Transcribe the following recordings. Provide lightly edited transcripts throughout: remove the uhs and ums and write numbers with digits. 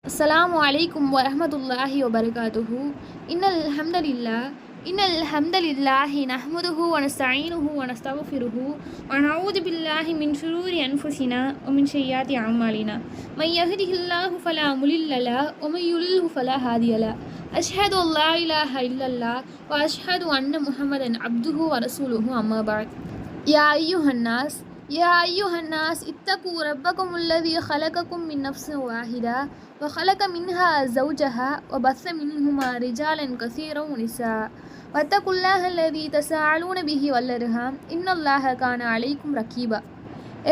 அஸ்ஸலாமு அலைக்கும் வரஹ்மத்துல்லாஹி வபரகாத்துஹு. இன்னல் ஹம்தலில்லாஹி நஹ்மதுஹு வ நஸ்தஈனுஹு வ நஸ்தக்ஃபிருஹு வ நஊது பில்லாஹி மின் ஷுரூரி அன்ஃபுஸினா வ மின் ஸய்யிஆத்தி அஅமாலினா. மை யஹ்திஹில்லாஹு ஃபலா முலில்ல லஹு வ மை யுலில்ஹு ஃபலா ஹாதிய லஹு. அஷ்ஹது அல்லா இலாஹ இல்லல்லாஹ் வ அஷ்ஹது அன்ன முஹம்மதன் அப்துஹு வ ரசூலுஹு. அம்மா பஅத். யா அய்யுஹன்னாஸ் இத்தகு ரப்பக்கும் அல்லதி ஹலகக்கும் மின் நஃப்ஸின் வாஹிதா வ ஹலக மின்ஹா ஸௌஜஹா வ பஸ்ஸ மின்ஹுமா ரிஜாலன் கஸீரன் வ நிஸா வத்தகுல்லாஹ அல்லதி தஸாஅலூன பிஹி வல் அர்ஹாம் இன்னல்லாஹ கான அலைக்கும் ரகீபா.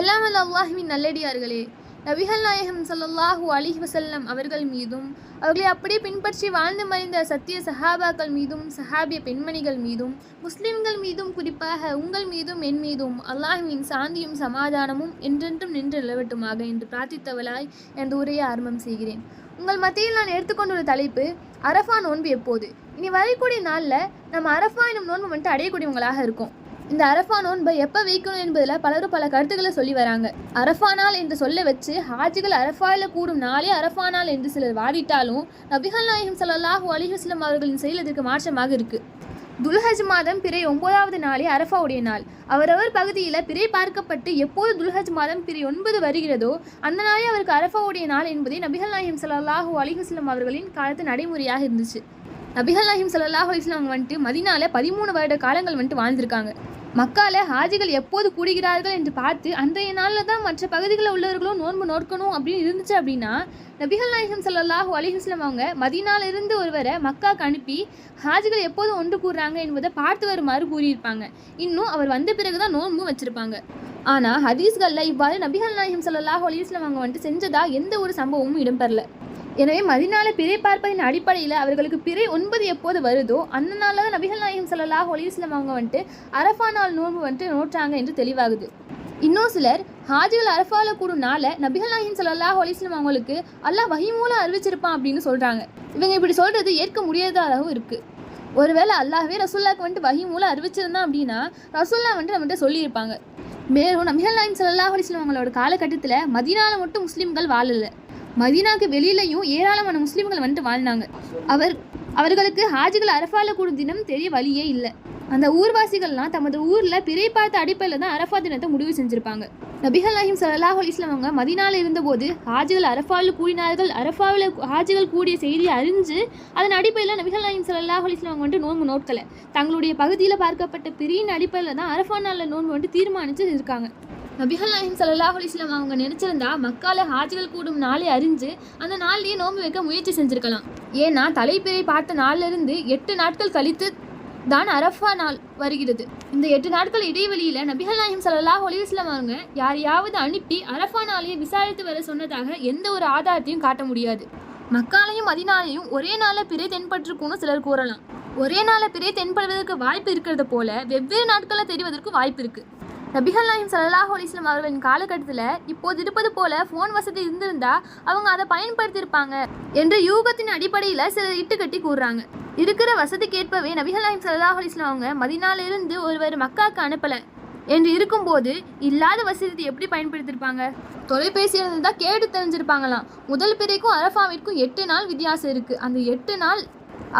எல்லாம் வல்ல அல்லாஹ்வின் நல்லடியார்களே, நபிகள் நாயகம் ஸல்லல்லாஹு அலைஹி வஸல்லம் அவர்கள் மீதும் அவர்களை அப்படியே பின்பற்றி வாழ்ந்து மறைந்த சத்திய சஹாபாக்கள் மீதும் சஹாபிய பெண்மணிகள் மீதும் முஸ்லிம்கள் மீதும் குறிப்பாக உங்கள் மீதும் என் மீதும் அல்லாஹ்வின் சாந்தியும் சமாதானமும் என்றென்றும் நின்று நிலவட்டுமாக என்று பிரார்த்தித்தவளாய் எனது உரையை ஆரம்பம் செய்கிறேன். உங்கள் மத்தியில் நான் எடுத்துக்கொண்டுள்ள தலைப்பு அரஃபா நோன்பு எப்போது. இனி வரக்கூடிய நாளில் நம்ம அரஃபா என்னும் நோன்பு அடையக்கூடியவங்களாக இருக்கும். இந்த அரஃபா நோன்பை எப்போ வைக்கணும் என்பதில் பலரும் பல கருத்துக்களை சொல்லி வராங்க. அரஃபா நாள் என்று சொல்ல வச்சு ஹாஜிகள் அரஃபாவில் கூடும் நாளே அரஃபா நாள் என்று சிலர் வாதிட்டாலும் நபிகள் நாயகம் ஸல்லல்லாஹு அலைஹி வஸல்லம் அவர்களின் செயல் இதற்கு மாற்றமாக இருக்கு. துல்ஹஜ் மாதம் பிறை 9வது நாளே அரஃபாவுடைய நாள். அவரவர் பகுதியில் பிறை பார்க்கப்பட்டு எப்போது துல்ஹஜ் மாதம் பிறை 9 வருகிறதோ அந்த நாளே அவருக்கு அரஃபாவுடைய நாள் என்பதே நபிகள் நாயகம் ஸல்லல்லாஹு அலைஹி வஸல்லம் அவர்களின் காலத்து நடைமுறையாக இருந்துச்சு. நபிகள் நாயகம் ஸல்லல்லாஹு அலைஹி வஸல்லம் அவங்க மதீனால 13 வருட காலங்கள் வாழ்ந்திருக்காங்க. மக்கால ஹாஜிகள் எப்போது கூடுகிறார்கள் என்று பார்த்து அன்றைய நாளில் தான் மற்ற பகுதிகளில் உள்ளவர்களும் நோன்பு நோக்கணும் அப்படின்னு இருந்துச்சு அப்படின்னா நபிகள் நாயகம் ஸல்லல்லாஹு அலைஹி வஸல்லம் அவங்க மதீனாலிருந்து ஒருவரை மக்காவுக்கு அனுப்பி ஹாஜிகள் எப்போது ஒன்று கூடுறாங்க என்பதை பார்த்து வருமாறு கூறியிருப்பாங்க. இன்னும் அவர் வந்த பிறகுதான் நோன்பும் வச்சிருப்பாங்க. ஆனால் ஹதீஸ்களில் இவ்வாறு நபிகள் நாயகம் ஸல்லல்லாஹு அலைஹி வஸல்லம் அவங்க செஞ்சதா எந்த ஒரு சம்பவமும் இடம்பெறல. எனவே மதீனால பிறை பார்ப்பதின் அடிப்படையில் அவர்களுக்கு பிறை 9 எப்போது வருதோ அந்த நாளில் தான் நபிகள் நாயகம் ஸல்லல்லாஹு அலைஹி வஸல்லம் அவங்க அரஃபா நாள் நோன்பு நோற்றாங்க என்று தெளிவாகுது. இன்னும் சிலர் ஹாஜிகள் அரஃபாவில் கூடும் நாளை நபிகள் நாயகம் ஸல்லல்லாஹு அலைஹி வஸல்லம் அவங்களுக்கு அல்லாஹ் வஹி மூலம் அறிவிச்சிருப்பான் அப்படின்னு சொல்கிறாங்க. இவங்க இப்படி சொல்கிறது ஏற்க முடியாததாகவும் இருக்குது. ஒருவேளை அல்லாஹ்வே ரசூல்லாவுக்கு வஹி மூலம் அறிவிச்சிருந்தான் அப்படின்னா ரசூல்லா நம்மகிட்ட சொல்லியிருப்பாங்க. மேலும் நபிகள் நாயகம் ஸல்லல்லாஹு அலைஹி வஸல்லம் அவங்களோட காலகட்டத்தில் மதீனாவில் மட்டும் முஸ்லீம்கள் வாழலை, மதீனாவுக்கு வெளியிலையும் ஏராளமான முஸ்லீம்கள் வாழ்ந்தாங்க. அவர்களுக்கு ஹாஜிகள் அரஃபாவில் கூடும் தினம் தெரிய வழியே இல்லை. அந்த ஊர்வாசிகள்லாம் தமது ஊரில் பிறை பார்த்த அடிப்படையில் தான் அரஃபா தினத்தை முடிவு செஞ்சுருப்பாங்க. நபிகள் நாயகம் ஸல்லல்லாஹு அலைஹி வஸல்லம் அவங்க மதீனாவில் இருந்தபோது ஹாஜிகள் அரஃபாவில் கூடினார்கள். அரஃபாவில் ஹாஜிகள் கூடிய செய்தியை அறிஞ்சு அதன் அடிப்படையில் நபிகள் நாயகம் ஸல்லல்லாஹு அலைஹி வஸல்லம் அவங்க நோன்பு நோட்கலை. தங்களுடைய பகுதியில் பார்க்கப்பட்ட பிறையின் அடிப்படையில் தான் அரஃபா நாளில் நோன்பு தீர்மானித்து இருக்காங்க. நபிகள் நாயகம் ஸல்லல்லாஹு அலைஹி வஸல்லம் அவங்க நினைச்சிருந்தா மக்கால ஹாஜிகள் கூடும் நாளை அறிஞ்சு அந்த நாள்லேயே நோன்பு வைக்க முயற்சி செஞ்சுருக்கலாம். ஏன்னா தலைப்பிறை பார்த்த நாளிலிருந்து 8 நாட்கள் கழித்து தான் அரஃபா நாள் வருகிறது. இந்த 8 நாட்கள் இடைவெளியில் நபிகள் நாயகம் ஸல்லல்லாஹு அலைஹி வஸல்லம் அவங்க யாரையாவது அனுப்பி அரஃபா நாளையே விசாரித்து வர சொன்னதாக எந்த ஒரு ஆதாரத்தையும் காட்ட முடியாது. மக்காலையும் மதீனாலையும் ஒரே நாளில் பிறை தென்பட்டிருக்கும்னு சிலர் கூறலாம். ஒரே நாளில் பிறை தென்படுவதற்கு வாய்ப்பு இருக்கிறது போல வெவ்வேறு நாட்களில் தெரிவதற்கு வாய்ப்பு இருக்குது. நபிகள் நாயகம் ஸல்லல்லாஹு அலைஹி வஸல்லம் அவர்களின் காலகட்டத்தில் இப்போது இருப்பது போல ஃபோன் வசதி இருந்திருந்தா அவங்க அதை பயன்படுத்தியிருப்பாங்க என்று யூகத்தின் அடிப்படையில் சிலர் இட்டுக்கட்டி கூறுறாங்க. இருக்கிற வசதிக்கேற்பவே நபிகள் நாயகம் ஸல்லல்லாஹு அலைஹி வஸல்லம் அவங்க மதீனாலிருந்து ஒருவர் மக்காவுக்கு அனுப்பலை என்று இருக்கும்போது இல்லாத வசதி எப்படி பயன்படுத்தியிருப்பாங்க? தொலைபேசி இருந்தால் கேட்டு தெரிஞ்சிருப்பாங்களாம். முதல் பிறைக்கும் அரஃபாவிற்கும் 8 நாள் வித்தியாசம் இருக்குது. அந்த 8 நாள்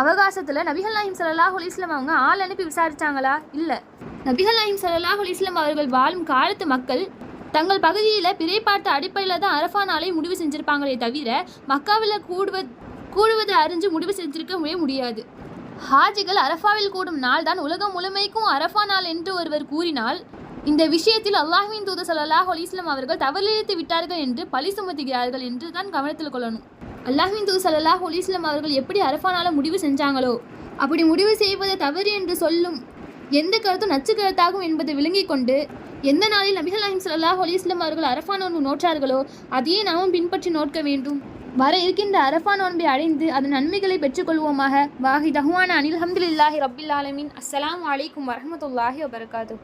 அவகாசத்தில் நபிகள் நாயகம் ஸல்லல்லாஹு அலைஹி வஸல்லம் அவங்க ஆள் அனுப்பி விசாரிச்சாங்களா? இல்லை. நபிகள் நாயகம் ஸல்லல்லாஹு அலைஹி வஸல்லம் அவர்கள் வாழும் காலத்து மக்கள் தங்கள் பகுதியில் பிறை பார்த்த அடிப்படையில் தான் அரஃபா நாளை முடிவு செஞ்சிருப்பாங்களே தவிர மக்காவில் கூடுவது அறிஞ்சு முடிவு செஞ்சிருக்கவே முடியாது. ஹாஜிகள் அரஃபாவில் கூடும் நாள் தான் உலகம் முழுமைக்கும் அரஃபா நாள் என்று ஒருவர் கூறினால் இந்த விஷயத்தில் அல்லாஹ்வின் தூதர் ஸல்லல்லாஹு அலைஹி வஸல்லம் அவர்கள் தவறிழைத்து விட்டார்கள் என்று பழி சுமத்துகிறார்கள் என்று தான் கவனத்தில் கொள்ளணும். அல்லாஹ்வின் தூதர் ஸல்லல்லாஹு அலைஹி வஸல்லம் அவர்கள் எப்படி அரஃபா நாளை முடிவு செஞ்சாங்களோ அப்படி முடிவு செய்வது தவறு என்று சொல்லும் எந்த கருத்தும் நச்சு கருத்தாகும் என்பதை விளங்கிக் கொண்டு எந்த நாளில் நபிகள் நாயகம் ஸல்லல்லாஹு அலைஹி வஸல்லம் அவர்கள் அரஃபா நோன்பு நோற்றார்களோ அதையே நாமும் பின்பற்றி நோக்க வேண்டும். வர இருக்கின்ற அரஃபா நோன்பை அடைந்து அதன் நன்மைகளை பெற்றுக்கொள்வோமாக. வாஹி தஹ்வானா அனில் ஹம்துலில்லாஹி ரப்பில் ஆலமீன். அஸ்ஸலாமு அலைக்கும் வரஹ்மத்துல்லாஹி வபரகாத்துஹு.